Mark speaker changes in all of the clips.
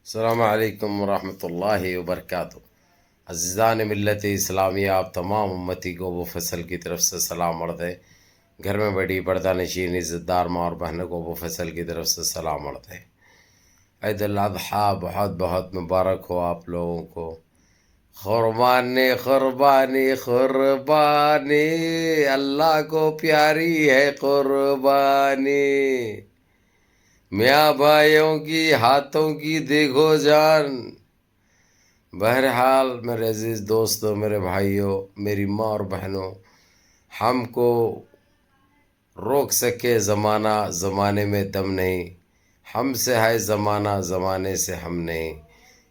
Speaker 1: السلام علیکم ورحمۃ اللہ وبرکاتہ۔ عزیزان ملت اسلامیہ، آپ تمام امتی کو وہ فصل کی طرف سے سلام عرض ہے۔ گھر میں بڑی پردہ نشین عزت دار ماں اور بہنوں کو وہ فصل کی طرف سے سلام عرض ہے۔ عید الاضحیٰ بہت بہت مبارک ہو آپ لوگوں کو۔ قربانی قربانی قربانی، اللہ کو پیاری ہے قربانی، میاں بھائیوں کی ہاتھوں کی دیکھو جان۔ بہرحال میرے عزیز دوستوں، میرے بھائیوں، میری ماں اور بہنوں، ہم کو روک سکے زمانہ، زمانے میں دم نہیں، ہم سے ہے زمانہ، زمانے سے ہم نہیں۔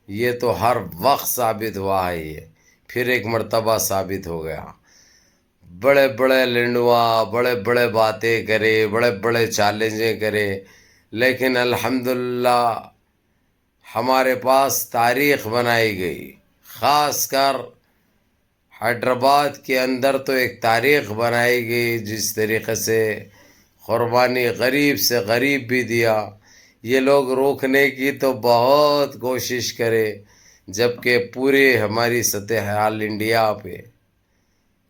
Speaker 1: یہ تو ہر وقت ثابت ہوا ہے، یہ پھر ایک مرتبہ ثابت ہو گیا۔ بڑے بڑے لنڈوا بڑے بڑے باتیں کرے، بڑے بڑے چیلنجیں کرے، لیکن الحمدللہ ہمارے پاس تاریخ بنائی گئی۔ خاص کر حیدرآباد کے اندر تو ایک تاریخ بنائی گئی، جس طریقے سے قربانی غریب سے غریب بھی دیا۔ یہ لوگ روکنے کی تو بہت کوشش کرے، جبکہ پورے ہماری سطح آل انڈیا پہ،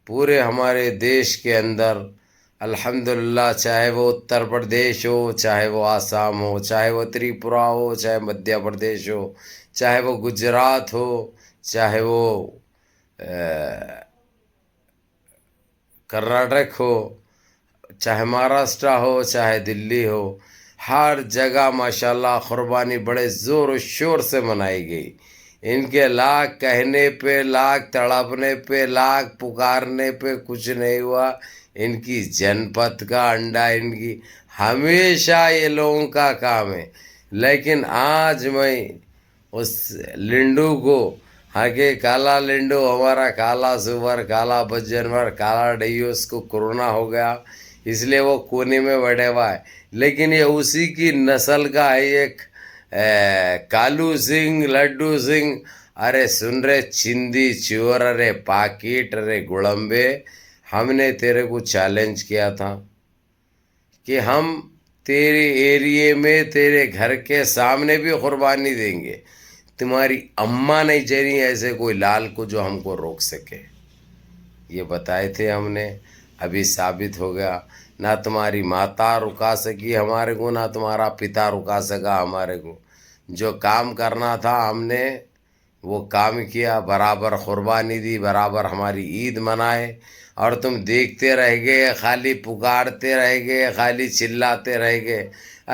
Speaker 1: پورے ہمارے دیش کے اندر الحمدللہ، چاہے وہ اتر پردیش ہو، چاہے وہ آسام ہو، چاہے وہ تریپورہ ہو، چاہے مدھیہ پردیش ہو، چاہے وہ گجرات ہو، چاہے وہ کرناٹک ہو، چاہے مہاراشٹرا ہو، چاہے دلی ہو، ہر جگہ ماشاءاللہ قربانی بڑے زور و شور سے منائی گئی۔ ان کے لاکھ کہنے پہ، لاکھ تڑپنے پہ، لاکھ پکارنے پہ کچھ نہیں ہوا۔ ان کی جنپت کا انڈا، ان کی ہمیشہ یہ لوگوں کا کام ہے۔ لیکن آج میں اس لنڈو کو، آگے کالا لنڈو، ہمارا کالا سور، کالا جانور، کالا ڈیو، اس کو کورونا ہو گیا، اس لیے وہ کونے میں بیٹھے ہوا ہے۔ لیکن یہ اسی کی نسل کا ہے، ایک کالو سنگھ، لڈو سنگھ۔ ارے سن رہے چندی چور، ارے پاکٹ، ارے گڑمبے، ہم نے تیرے کو چیلنج کیا تھا کہ ہم تیرے ایریے میں، تیرے گھر کے سامنے بھی قربانی دیں گے۔ تمہاری اماں نہیں چاہیے ایسے کوئی لال کو جو ہم کو روک سکے، یہ بتائے تھے ہم نے۔ ابھی ثابت ہو گیا، نہ تمہاری ماتا رکا سکی ہمارے کو، نہ تمہارا پتا رکا سکا ہمارے کو۔ جو کام کرنا تھا ہم نے وہ کام کیا، برابر قربانی دی، برابر ہماری عید منائے، اور تم دیکھتے رہ گئے، خالی پکارتے رہ گئے، خالی چلاتے رہ گئے۔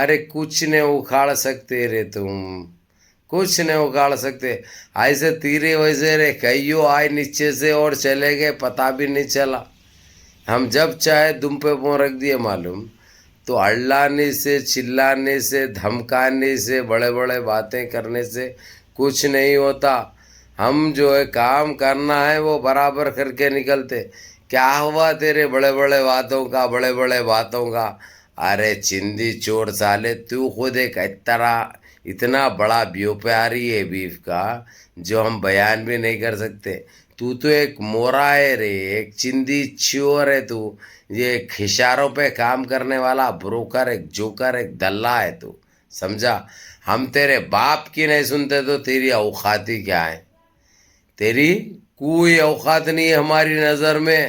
Speaker 1: ارے کچھ نہیں اکھاڑ سکتے رے تم، کچھ نہیں اکھاڑ سکتے۔ ایسے تیرے ویسے رے کئیوں آئے نیچے سے اور چلے گئے، پتہ بھی نہیں چلا۔ ہم جب چاہے دم پہ پاؤں رکھ دیے معلوم۔ تو اڑلانے سے، چلانے سے، دھمکانے سے، بڑے بڑے باتیں کرنے سے کچھ نہیں ہوتا۔ ہم جو ہے کام کرنا ہے وہ برابر کر کے نکلتے۔ کیا ہوا تیرے بڑے بڑے باتوں کا، بڑے بڑے باتوں کا؟ ارے چندی چور سالے، تو خود ایک اتنا بڑا بیوپاری ہے بیف کا، جو ہم بیان بھی نہیں کر سکتے۔ تو ایک مورا ہے رے، ایک چندی چور ہے تو، یہ ایک اشاروں پہ کام کرنے والا بروکر، ایک جوکر، ایک دلہ ہے تو، سمجھا؟ ہم تیرے باپ کی نہیں سنتے تو تیری اوقاتی کیا ہے؟ تیری کوئی اوقات نہیں ہے ہماری نظر میں،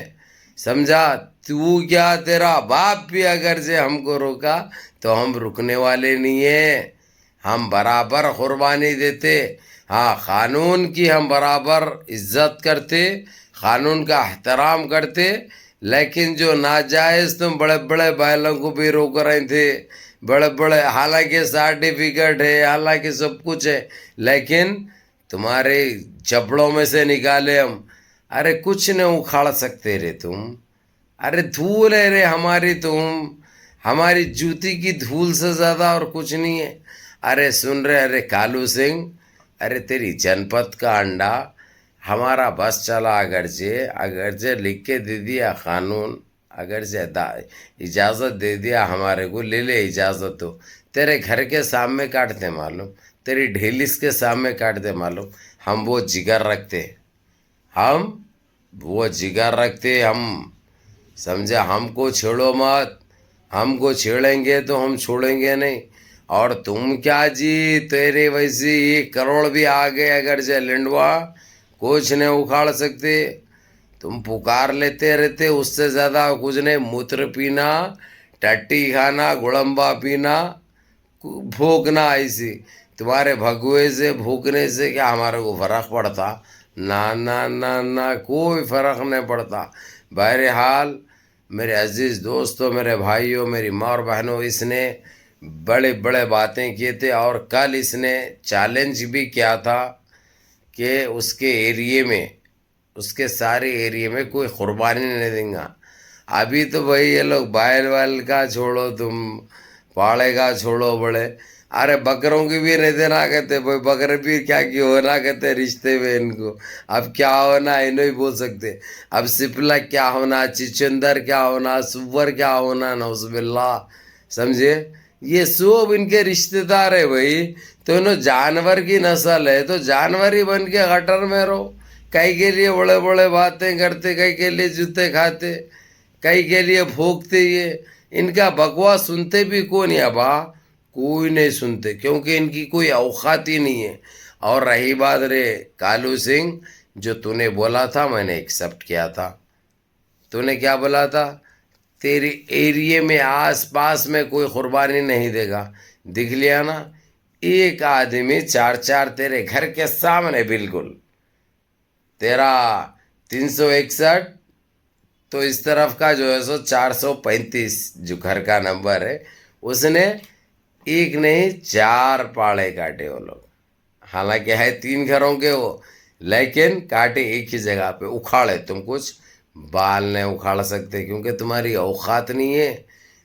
Speaker 1: سمجھا؟ تو کیا، تیرا باپ بھی اگر سے ہم کو روکا تو ہم رکنے والے نہیں ہیں۔ ہم برابر قربانی دیتے، ہاں قانون کی ہم برابر عزت کرتے، قانون کا احترام کرتے۔ لیکن جو ناجائز تم بڑے بڑے بیلوں کو بھی روک رہے تھے، بڑے بڑے، حالانکہ سرٹیفکیٹ ہے، حالانکہ سب کچھ ہے، لیکن تمہارے جبڑوں میں سے نکالے ہم۔ ارے کچھ نہیں اکھاڑ سکتے رے تم، ارے دھول ہے رے ہماری، تم ہماری جوتی کی دھول سے زیادہ اور کچھ نہیں ہے۔ ارے سن رہے، ارے کالو سنگھ، ارے تیری جنپت کا انڈا، ہمارا بس چلا اگرچہ لکھ کے دے دیا قانون، اگرچہ اجازت دے دیا ہمارے کو، لے لے اجازت تو تیرے گھر کے سامنے کاٹتے معلوم، تیری ڈھیلس کے سامنے کاٹتے معلوم۔ ہم وہ جگر رکھتے، ہم وہ جگر رکھتے، ہم سمجھا؟ ہم کو چھیڑو مت، ہم کو چھیڑیں گے تو ہم چھوڑیں گے نہیں۔ اور تم کیا جی، تیرے ویسی 1 کروڑ بھی آ گئے اگر جے لنڈوا کچھ نہیں اکھاڑ سکتے. تم پکار لیتے رہتے، اس سے زیادہ کچھ نہیں. موتر پینا، ٹٹی کھانا، گڑمبا پینا، بھوکنا. ایسی تمہارے بھگوئے سے بھوکنے سے کیا ہمارے کو فرق پڑتا؟ نہ نہ نہ نہ، کوئی فرق نہیں پڑتا. بہرحال میرے عزیز دوستوں، میرے بھائیوں، میری ماں اور بہنوں، اس نے بڑے بڑے باتیں کیے تھے. اور کل اس نے چیلنج بھی کیا تھا کہ اس کے ایریے میں، اس کے سارے ایریے میں کوئی قربانی نہیں دیں گا. ابھی تو بھائی یہ لوگ بائل وائل کا چھوڑو، تم پاڑے کا چھوڑو بڑے. ارے بکروں کی بھی نہیں دینا کہتے بھائی، بکرے بھی کیا کی ہونا کہتے رشتے میں ان کو. اب کیا ہونا انہوں ہی بول سکتے. اب سپلا کیا ہونا، چچندر کیا ہونا، سور کیا ہونا، نعوذ باللہ. سمجھے؟ یہ سب ان کے رشتے دار ہے بھائی. تو انہوں جانور کی نسل ہے تو جانور ہی بن کے گٹر میں رہو. کئی کے لیے بڑے بڑے باتیں کرتے، کئی کے لیے جوتے کھاتے، کئی کے لیے بھوکتے. یہ ان کا بکواس سنتے بھی کون ہے ابا؟ کوئی نہیں سنتے، کیونکہ ان کی کوئی اوقات ہی نہیں ہے. اور رہی بات رے کالو سنگھ، جو تو نے بولا تھا میں نے ایکسپٹ کیا تھا. تو نے کیا بولا تھا؟ تیرے ایریے میں آس پاس میں کوئی قربانی نہیں دے گا. دکھ لیا نا؟ ایک آدمی 4 تیرے گھر کے سامنے، بالکل تیرا 361، تو اس طرف کا جو ہے سو 435 جو گھر کا نمبر ہے، اس نے ایک نہیں 4 پاڑے کاٹے وہ لوگ. حالانکہ ہے 3 گھروں کے وہ، لیکن کاٹے ایک ہی جگہ پہ. اکھاڑے تم کچھ بال نہیں اکھاڑ سکتے، کیونکہ تمہاری اوقات نہیں ہے.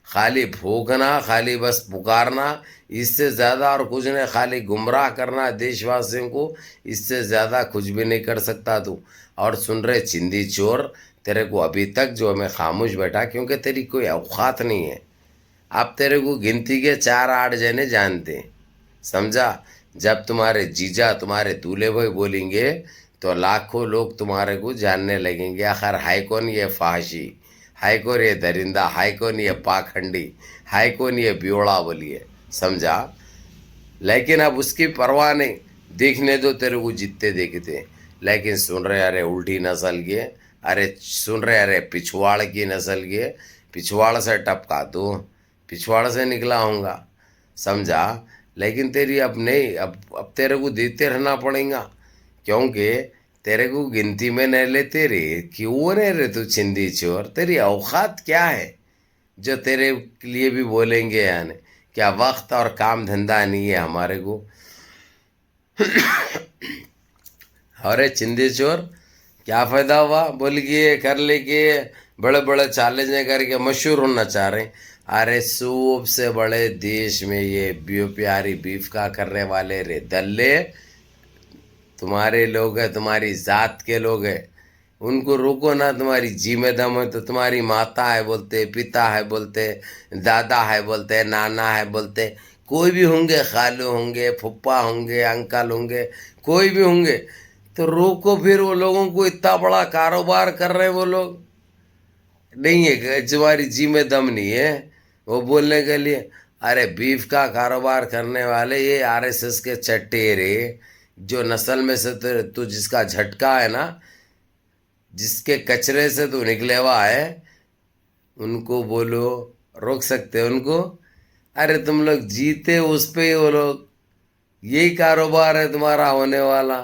Speaker 1: خالی بھوکنا، خالی بس پکارنا، اس سے زیادہ اور کچھ نہیں. خالی گمراہ کرنا دیش واسیوں کو، اس سے زیادہ کچھ بھی نہیں کر سکتا تو. اور سن رہے چندی چور، تیرے کو ابھی تک جو میں خاموش بیٹھا کیونکہ تیری کوئی اوقات نہیں ہے. اب تیرے کو گنتی کے 4-8 جنے جانتے، سمجھا؟ جب تمہارے جیجا، تمہارے دولہے بھائی بولیں گے تو لاکھوں لوگ تمہارے کو جاننے لگیں گے. آخر ہے کون یہ فحاشی، ہے کون یہ درندہ، ہے کون یہ پاکھنڈی، ہے کون یہ بیوڑا بولیے، سمجھا؟ لیکن اب اس کی پرواہ نہیں، دیکھنے دو تیرے کو جتنے دیکھتے. لیکن سن رہے ارے الٹی نسل کے، ارے سن رہے ارے پچھواڑ کی نسل کے. پچھواڑ سے ٹپکا تو پچھواڑ سے نکلا ہوں گا، سمجھا؟ لیکن تیری اب نہیں، اب تیرے کو دیتے رہنا پڑیں گا، کیونکہ تیرے کو گنتی میں نہیں لیتے رے. کیوں نہیں رے تو چندی چور؟ تیری اوقات کیا ہے جو تیرے لیے بھی بولیں گے؟ یعنی کیا وقت اور کام دھندہ نہیں ہے ہمارے کو؟ ارے چندی چور، کیا فائدہ ہوا بول کے کر لے کے بڑے بڑے چیلنج کر کے مشہور ہونا چاہ رہے ہیں. ارے سب سے بڑے دیش میں یہ پیاری بیف کا کرنے والے رے دلے تمہارے لوگ ہیں، تمہاری ذات کے لوگ ہیں. ان کو روکو نا. تمہاری جی میں دم ہے تو تمہاری ماتا ہے بولتے، پتا ہے بولتے، دادا ہے بولتے، نانا ہے بولتے، کوئی بھی ہوں گے، خالو ہوں گے، پھپھا ہوں گے، انکل ہوں گے، کوئی بھی ہوں گے. تو روکو پھر. وہ لوگوں کو اتنا بڑا کاروبار کر رہے ہیں وہ لوگ. نہیں ہے تمہاری جی میں دم نہیں ہے وہ بولنے کے لیے. ارے بیف کا کاروبار کرنے والے یہ RSS کے چٹیرے، جو نسل میں سے تو جس کا جھٹکا ہے نا، جس کے کچرے سے تو نکلے ہوا ہے، ان کو بولو روک سکتے ان کو؟ ارے تم لوگ جیتے اس پہ ہی، وہ لوگ یہی کاروبار ہے تمہارا ہونے والا،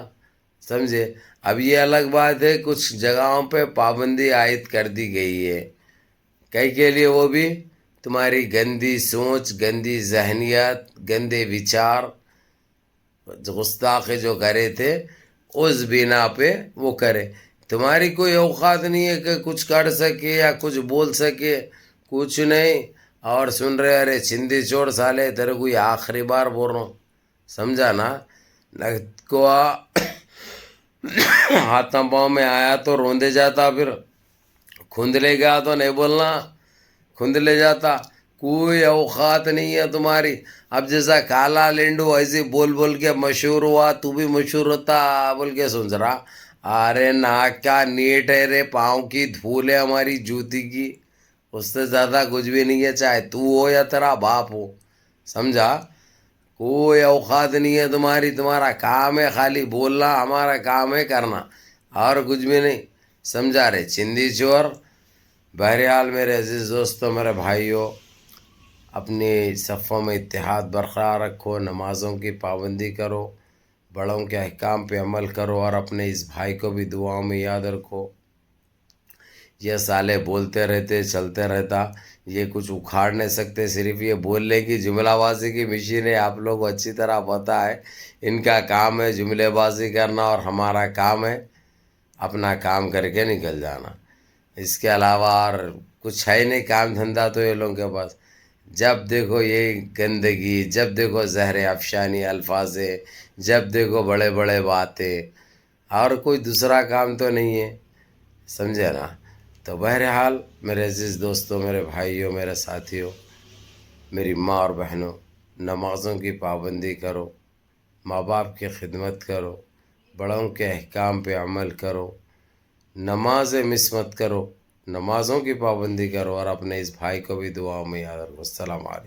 Speaker 1: سمجھے؟ اب یہ الگ بات ہے کچھ جگہوں پہ پابندی عائد کر دی گئی ہے، کئی کے لیے وہ بھی تمہاری گندی سوچ، گندی ذہنیت، گندے وچار، گستاخی جو کرے تھے اس بنا پہ وہ کرے. تمہاری کوئی اوقات نہیں ہے کہ کچھ کر سکے یا کچھ بول سکے، کچھ نہیں. اور سن رہے ارے چندی چور سالے، تیرے کو یہ آخری بار بول رہا ہوں، سمجھا نا؟ کو ہاتھ پاؤں میں آیا تو روندے جاتا، پھر کھند لے گیا تو نہیں بولنا، کھند لے جاتا. کوئی اوقات نہیں ہے تمہاری. اب جیسا کالا لینڈو ایسے بول بول کے مشہور ہوا، تو بھی مشہور ہوتا بول کے سن رہا. ارے ناک کا نیٹ ہے رے، پاؤں کی دھول ہے ہماری جوتی کی، اس سے زیادہ کچھ بھی نہیں ہے، چاہے تو ہو یا تیرا باپ ہو، سمجھا؟ کوئی اوقات نہیں ہے تمہاری، تمہارا کام ہے خالی بولنا، ہمارا کام ہے کرنا، اور کچھ بھی نہیں. سمجھا رہے چندی چور. بہرحال میرے عزیز دوستوں، میرے بھائیوں، اپنی صفوں میں اتحاد برقرار رکھو، نمازوں کی پابندی کرو، بڑوں کے احکام پہ عمل کرو، اور اپنے اس بھائی کو بھی دعاؤں میں یاد رکھو. یہ سالے بولتے رہتے، چلتے رہتا، یہ کچھ اکھاڑ نہیں سکتے. صرف یہ بولنے کی جملہ بازی کی مشین ہے. آپ لوگ کو اچھی طرح پتہ ہے ان کا کام ہے جملے بازی کرنا، اور ہمارا کام ہے اپنا کام کر کے نکل جانا. اس کے علاوہ اور کچھ ہے نہیں کام دھندا تو یہ لوگوں کے پاس. جب دیکھو یہ گندگی، جب دیکھو زہر افشانی الفاظ، جب دیکھو بڑے بڑے باتیں، اور کوئی دوسرا کام تو نہیں ہے. سمجھے نا؟ تو بہرحال میرے عزیز دوستوں، میرے بھائیوں، میرے ساتھیوں، میری ماں اور بہنوں، نمازوں کی پابندی کرو، ماں باپ کی خدمت کرو، بڑوں کے احکام پہ عمل کرو، نماز مس مت کرو، نمازوں کی پابندی کرو، اور اپنے اس بھائی کو بھی دعاؤں میں یاد رکھو. السلام علیکم.